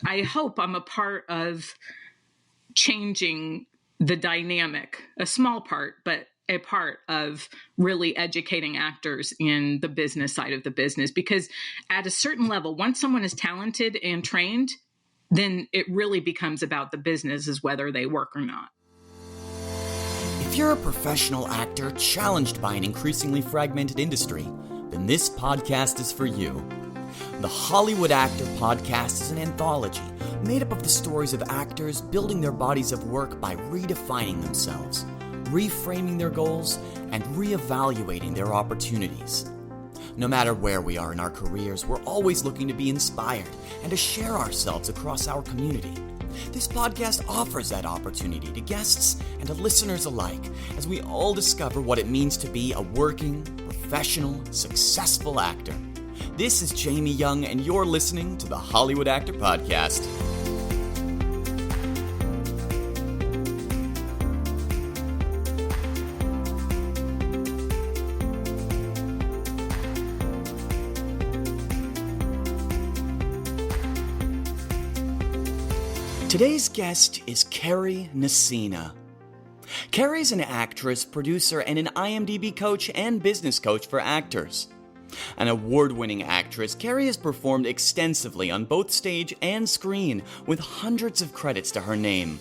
I hope I'm a part of changing the dynamic, a small part, but a part of really educating actors in the business side of the business. Because at a certain level, once someone is talented and trained, then it really becomes about the business, as whether they work or not. If you're a professional actor challenged by an increasingly fragmented industry, then this podcast is for you. The Hollywood Actor Podcast is an anthology made up of the stories of actors building their bodies of work by redefining themselves, reframing their goals, and reevaluating their opportunities. No matter where we are in our careers, we're always looking to be inspired and to share ourselves across our community. This podcast offers that opportunity to guests and to listeners alike as we all discover what it means to be a working, professional, successful actor. This is Jamie Young, and you're listening to the Hollywood Actor Podcast. Today's guest is Kari Nissena. Kari's an actress, producer, and an IMDb coach and business coach for actors. An award-winning actress, Kari has performed extensively on both stage and screen, with hundreds of credits to her name.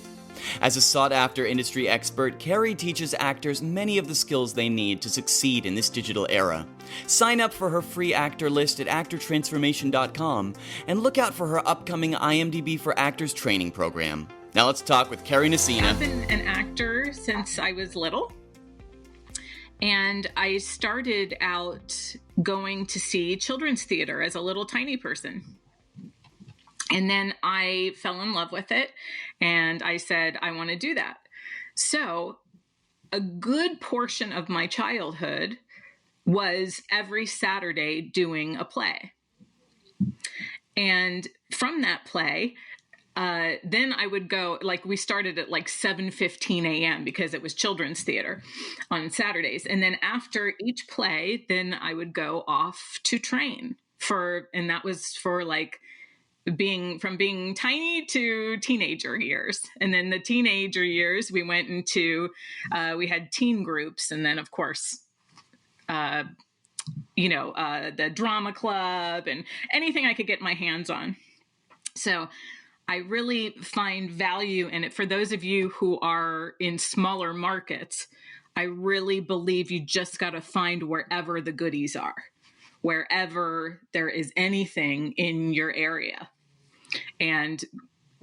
As a sought-after industry expert, Kari teaches actors many of the skills they need to succeed in this digital era. Sign up for her free actor list at actortransformation.com and look out for her upcoming IMDb for Actors training program. Now let's talk with Kari Nissena. I've been an actor since I was little. And I started out going to see children's theater as a little tiny person. And then I fell in love with it, and I said, I want to do that. So a good portion of my childhood was every Saturday doing a play. And from that play, then I would go, like, we started at like 7:15 a.m. because it was children's theater on Saturdays. And then after each play, then I would go off to train and that was for like being tiny to teenager years. And then the teenager years, we went into, we had teen groups. And then of course, the drama club and anything I could get my hands on. So I really find value in it. For those of you who are in smaller markets, I really believe you just got to find wherever the goodies are, wherever there is anything in your area, and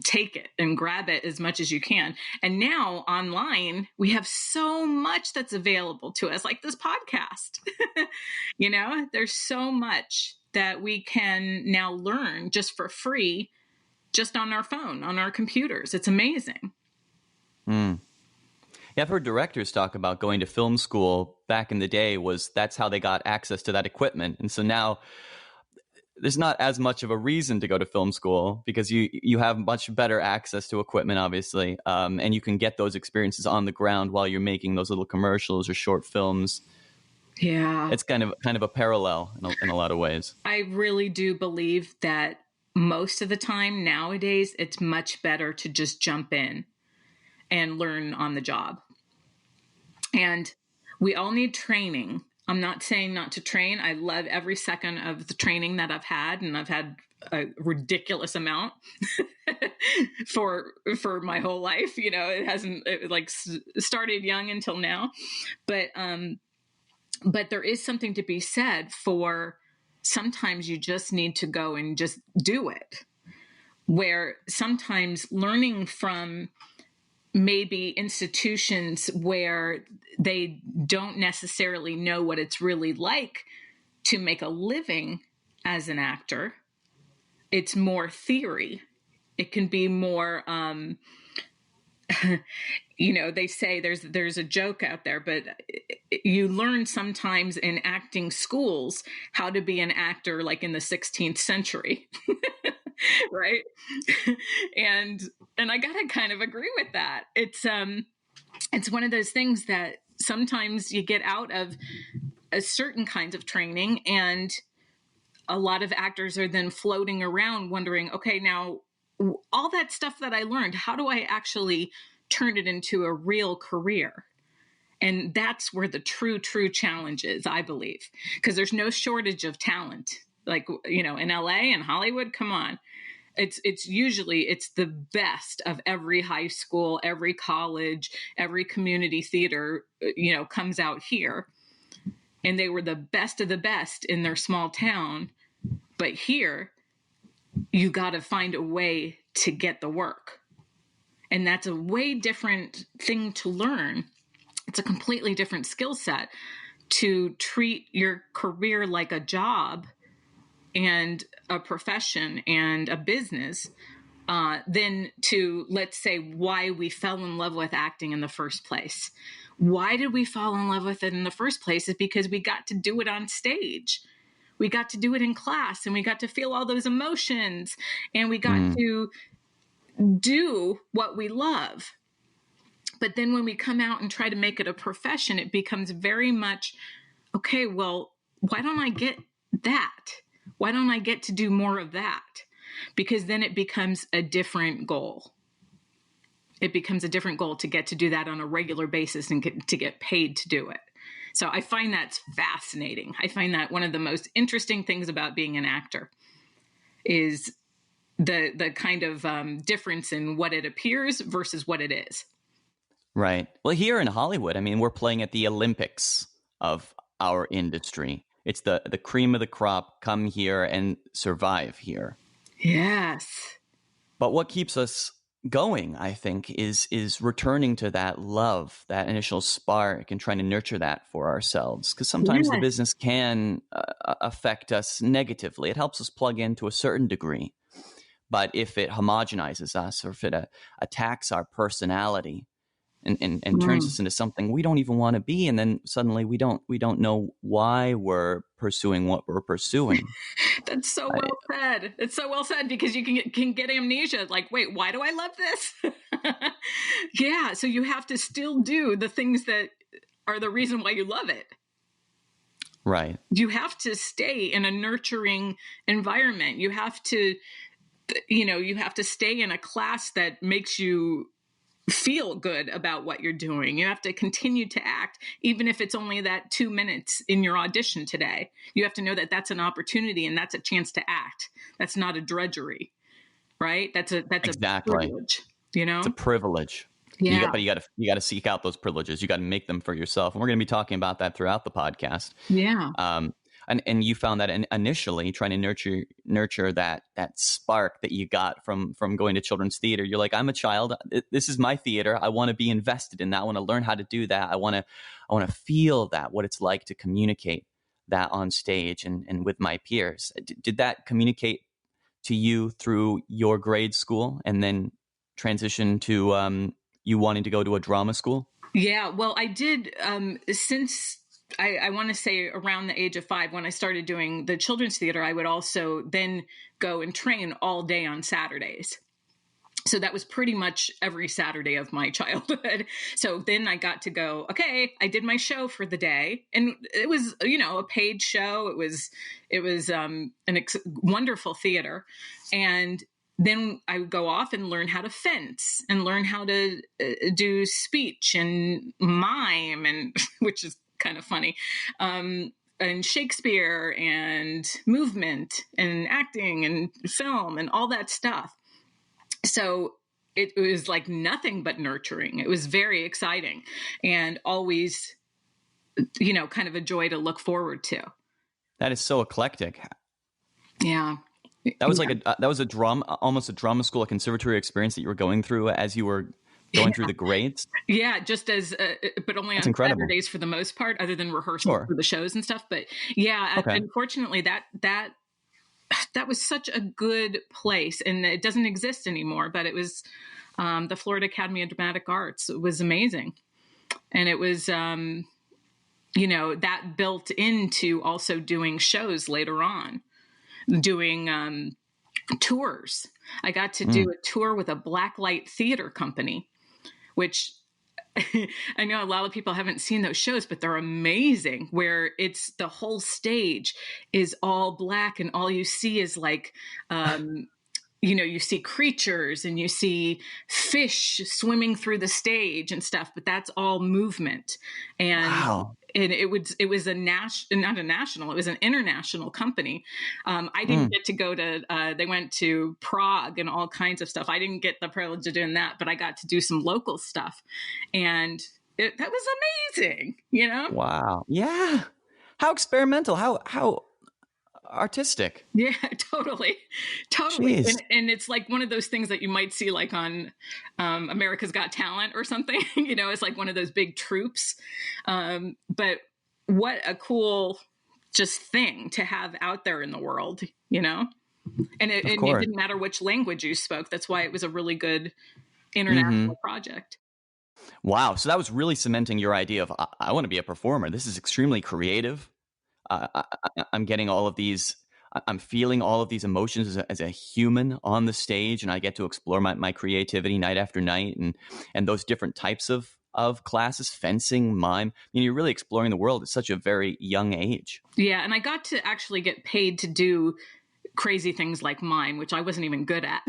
take it and grab it as much as you can. And now online, we have so much that's available to us, like this podcast. There's so much that we can now learn just for free, just on our phone, on our computers. It's amazing. Yeah, I've heard directors talk about going to film school back in the day that's how they got access to that equipment. And so now there's not as much of a reason to go to film school because you have much better access to equipment, obviously. And you can get those experiences on the ground while you're making those little commercials or short films. Yeah. It's kind of a parallel in a lot of ways. I really do believe that most of the time nowadays, it's much better to just jump in and learn on the job. And we all need training. I'm not saying not to train. I love every second of the training that I've had, and I've had a ridiculous amount for my whole life. It started young until now, but there is something to be said for sometimes you just need to go and just do it, where sometimes learning from maybe institutions where they don't necessarily know what it's really like to make a living as an actor, it's more theory. It can be more, they say there's a joke out there, but you learn sometimes in acting schools how to be an actor like in the 16th century. Right. And I gotta kind of agree with that. It's one of those things that sometimes you get out of a certain kinds of training, and a lot of actors are then floating around wondering, okay, now all that stuff that I learned, how do I actually turn it into a real career? And that's where the true challenge is, I believe, because there's no shortage of talent. Like, in LA and Hollywood, come on. It's usually the best of every high school, every college, every community theater, comes out here. And they were the best of the best in their small town. But here, you got to find a way to get the work. And that's a way different thing to learn. It's a completely different skill set to treat your career like a job and a profession and a business than to, let's say, why we fell in love with acting in the first place. Why did we fall in love with it in the first place? Is because we got to do it on stage. We got to do it in class, and we got to feel all those emotions, and we got to do what we love. But then when we come out and try to make it a profession, it becomes very much, okay, well, why don't I get that? Why don't I get to do more of that? Because then it becomes a different goal. It becomes a different goal to get to do that on a regular basis and to get paid to do it. So I find that's fascinating. I find that one of the most interesting things about being an actor is the kind of difference in what it appears versus what it is. Right. Well, here in Hollywood, I mean, we're playing at the Olympics of our industry. It's the cream of the crop. Come here and survive here. Yes. But what keeps us going, I think, is returning to that love, that initial spark, and trying to nurture that for ourselves. Because sometimes the business can affect us negatively. It helps us plug in to a certain degree. But if it homogenizes us, or if it attacks our personality and turns us into something we don't even want to be, and then suddenly we don't know why we're pursuing what we're pursuing. That's so well said. It's so well said, because you can get amnesia. Like, wait, why do I love this? Yeah. So you have to still do the things that are the reason why you love it. Right. You have to stay in a nurturing environment. You have to, stay in a class that makes you feel good about what you're doing. You have to continue to act, even if it's only that 2 minutes in your audition today. You have to know that that's an opportunity and that's a chance to act. That's not a drudgery, right? That's Exactly. a privilege, It's a privilege. Yeah. But you got to seek out those privileges. You got to make them for yourself. And we're going to be talking about that throughout the podcast. Yeah. And you found that initially trying to nurture that spark that you got from going to children's theater. You're like, I'm a child. This is my theater. I want to be invested in that. I want to learn how to do that. I want to feel that, what it's like to communicate that on stage and with my peers. Did that communicate to you through your grade school and then transition to you wanting to go to a drama school? Yeah. Well, I did since I want to say around the age of 5, when I started doing the children's theater, I would also then go and train all day on Saturdays. So that was pretty much every Saturday of my childhood. So then I got to go, okay, I did my show for the day, and it was, a paid show. It was wonderful theater. And then I would go off and learn how to fence and learn how to do speech and mime, and which is kind of funny, and Shakespeare and movement and acting and film and all that stuff. So it was like nothing but nurturing. It was very exciting and always, kind of a joy to look forward to. That is so eclectic. Yeah. That was almost a drama school, a conservatory experience that you were going through as you were going through the grades? Yeah, just as, but only That's on incredible. Saturdays for the most part, other than rehearsal for the shows and stuff. But yeah, Okay. Unfortunately, that was such a good place, and it doesn't exist anymore. But it was the Florida Academy of Dramatic Arts. It was amazing, and it was that built into also doing shows later on, doing tours. I got to do a tour with a blacklight theater company, which I know a lot of people haven't seen those shows, but they're amazing, where it's the whole stage is all black and all you see is like, you see creatures and you see fish swimming through the stage and stuff, but that's all movement. And Wow. and it was not a national, it was an international company. I didn't Mm. get to go to, they went to Prague and all kinds of stuff. I didn't get the privilege of doing that, but I got to do some local stuff. And that was amazing, Wow. Yeah. How experimental. How artistic. Yeah, totally. Totally. Jeez. And it's like one of those things that you might see like on America's Got Talent or something, it's like one of those big troops. But what a cool just thing to have out there in the world, And it course. didn't matter which language you spoke. That's why it was a really good Mm-hmm. international project. Wow. So that was really cementing your idea of, I want to be a performer. This is extremely creative. I'm getting all of these, I'm feeling all of these emotions as a human on the stage, and I get to explore my creativity night after night, and those different types of classes, fencing, mime. You're really exploring the world at such a very young age. Yeah. And I got to actually get paid to do crazy things like mime, which I wasn't even good at.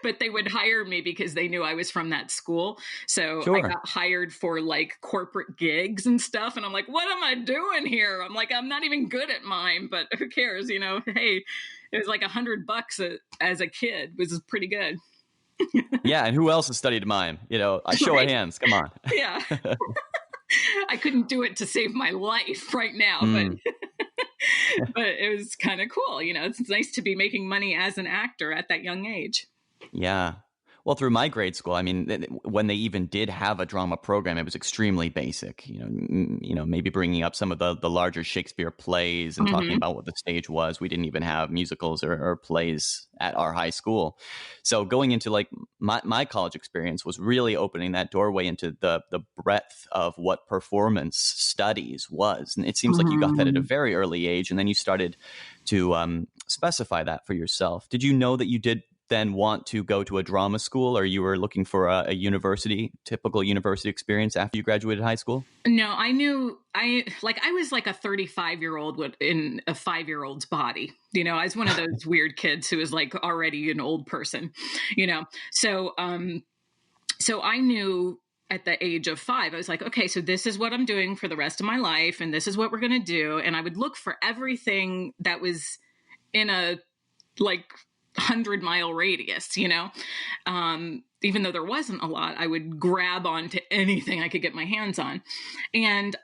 But they would hire me because they knew I was from that school. So Sure. I got hired for like corporate gigs and stuff. And I'm like, what am I doing here? I'm like, I'm not even good at mime, but who cares? Hey, it was like $100 as a kid, which is pretty good. Yeah. And who else has studied mime? A show of hands. Come on. Yeah. I couldn't do it to save my life right now, but it was kind of cool. It's nice to be making money as an actor at that young age. Yeah. Well, through my grade school, when they even did have a drama program, it was extremely basic. Maybe bringing up some of the larger Shakespeare plays and talking about what the stage was. We didn't even have musicals or plays at our high school. So going into like my college experience was really opening that doorway into the breadth of what performance studies was. And it seems like you got that at a very early age, and then you started to specify that for yourself. Did you know that you did then want to go to a drama school, or you were looking for a typical university experience after you graduated high school? No, I knew I was like a 35-year-old in a 5-year-old's body. I was one of those weird kids who was like already an old person, So I knew at the age of 5, I was like, okay, so this is what I'm doing for the rest of my life. And this is what we're going to do. And I would look for everything that was in a 100-mile radius, even though there wasn't a lot, I would grab onto anything I could get my hands on. And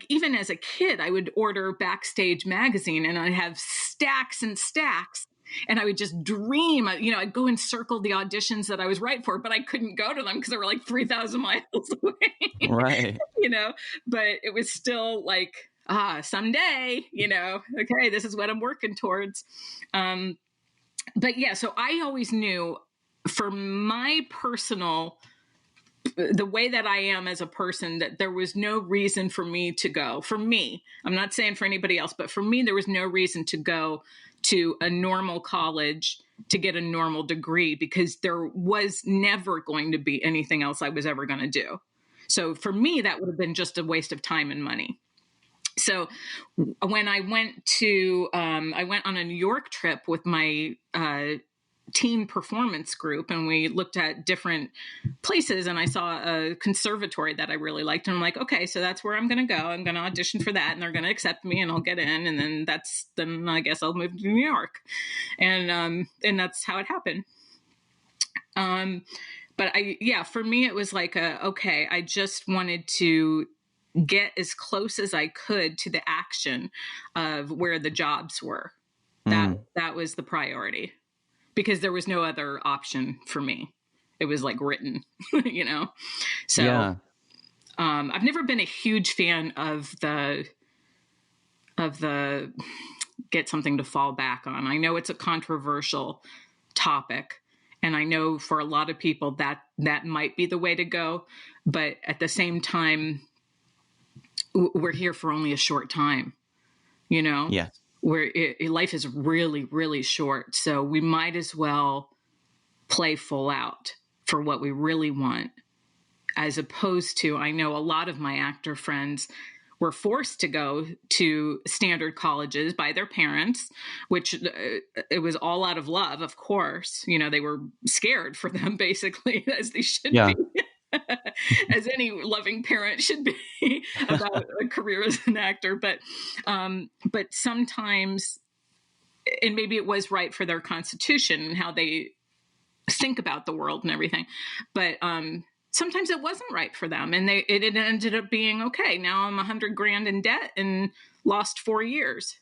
even as a kid, I would order Backstage magazine and I'd have stacks and stacks, and I would just dream, I'd go and circle the auditions that I was right for, but I couldn't go to them because they were 3,000 miles away. Right. But it was still someday, okay, this is what I'm working towards. But yeah, so I always knew for my the way that I am as a person, that there was no reason for me to go. For me, I'm not saying for anybody else, but for me, there was no reason to go to a normal college to get a normal degree, because there was never going to be anything else I was ever going to do. So for me, that would have been just a waste of time and money. So when I went on a New York trip with my teen performance group, and we looked at different places, and I saw a conservatory that I really liked. And I'm like, okay, so that's where I'm going to go. I'm going to audition for that, and they're going to accept me, and I'll get in. And then I guess I'll move to New York. And that's how it happened. But for me, it was okay, I just wanted to get as close as I could to the action of where the jobs were. That was the priority, because there was no other option for me. It was written, So yeah. I've never been a huge fan of the get something to fall back on. I know it's a controversial topic, and I know for a lot of people that might be the way to go, but at the same time, we're here for only a short time, Yeah. where life is really, really short. So we might as well play full out for what we really want, as opposed to, I know a lot of my actor friends were forced to go to standard colleges by their parents, which it was all out of love, of course. They were scared for them, basically, as they should Yeah. be. As any loving parent should be about a career as an actor. But sometimes, and maybe it was right for their constitution and how they think about the world and everything, but sometimes it wasn't right for them, and it ended up being okay. Now I'm $100,000 in debt and lost 4 years,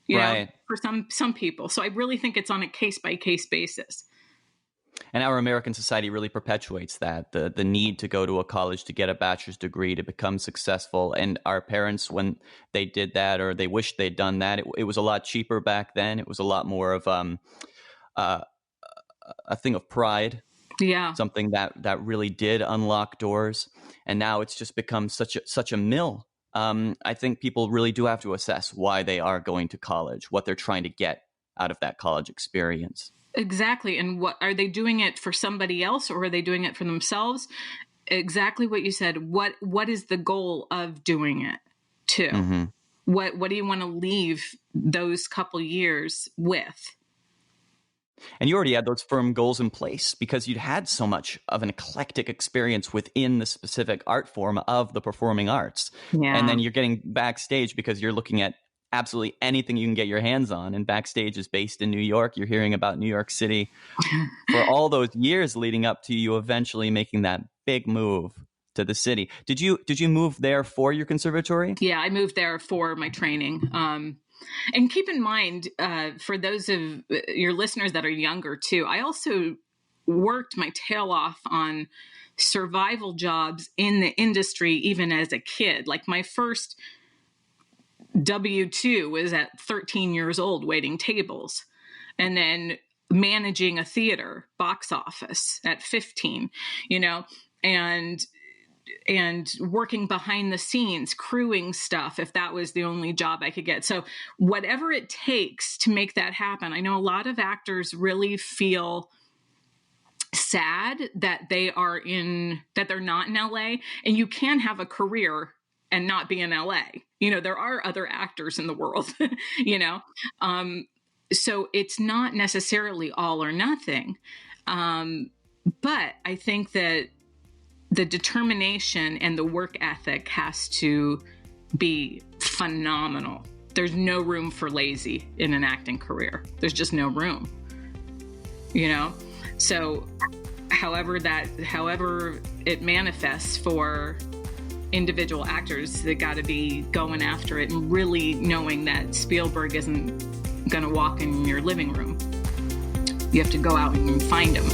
Right. for some people. So I really think it's on a case by case basis. And our American society really perpetuates that, the need to go to a college to get a bachelor's degree to become successful. And our parents, when they did that, or they wished they'd done that, it was a lot cheaper back then. It was a lot more of a thing of pride. Yeah. Something that really did unlock doors. And now it's just become such a mill. I think people really do have to assess why they are going to college, what they're trying to get out of that college experience. Exactly. And what are they doing it for somebody else, or are they doing it for themselves? Exactly what you said. What is the goal of doing it too? Mm-hmm. What do you want to leave those couple years with? And you already had those firm goals in place because you'd had so much of an eclectic experience within the specific art form of the performing arts. Yeah. And then you're getting backstage because you're looking at absolutely anything you can get your hands on. And Backstage is based in New York. You're hearing about New York City for all those years leading up to you eventually making that big move to the city. Did you move there for your conservatory? Yeah, I moved there for my training. And keep in mind, for those of your listeners that are younger too, I also worked my tail off on survival jobs in the industry, even as a kid. Like my first W-2 was at 13 years old, waiting tables, and then managing a theater box office at 15, and working behind the scenes, crewing stuff, if that was the only job I could get. So whatever it takes to make that happen. I know a lot of actors really feel sad that they're not in LA, and you can have a career and not be in LA. There are other actors in the world, so it's not necessarily all or nothing. But I think that the determination and the work ethic has to be phenomenal. There's no room for lazy in an acting career. There's just no room, So however it manifests for individual actors, they got to be going after it and really knowing that Spielberg isn't going to walk in your living room. You have to go out and find him.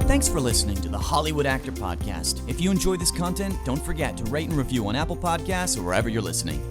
Thanks for listening to the Hollywood Actor Podcast. If you enjoy this content, don't forget to rate and review on Apple Podcasts or wherever you're listening.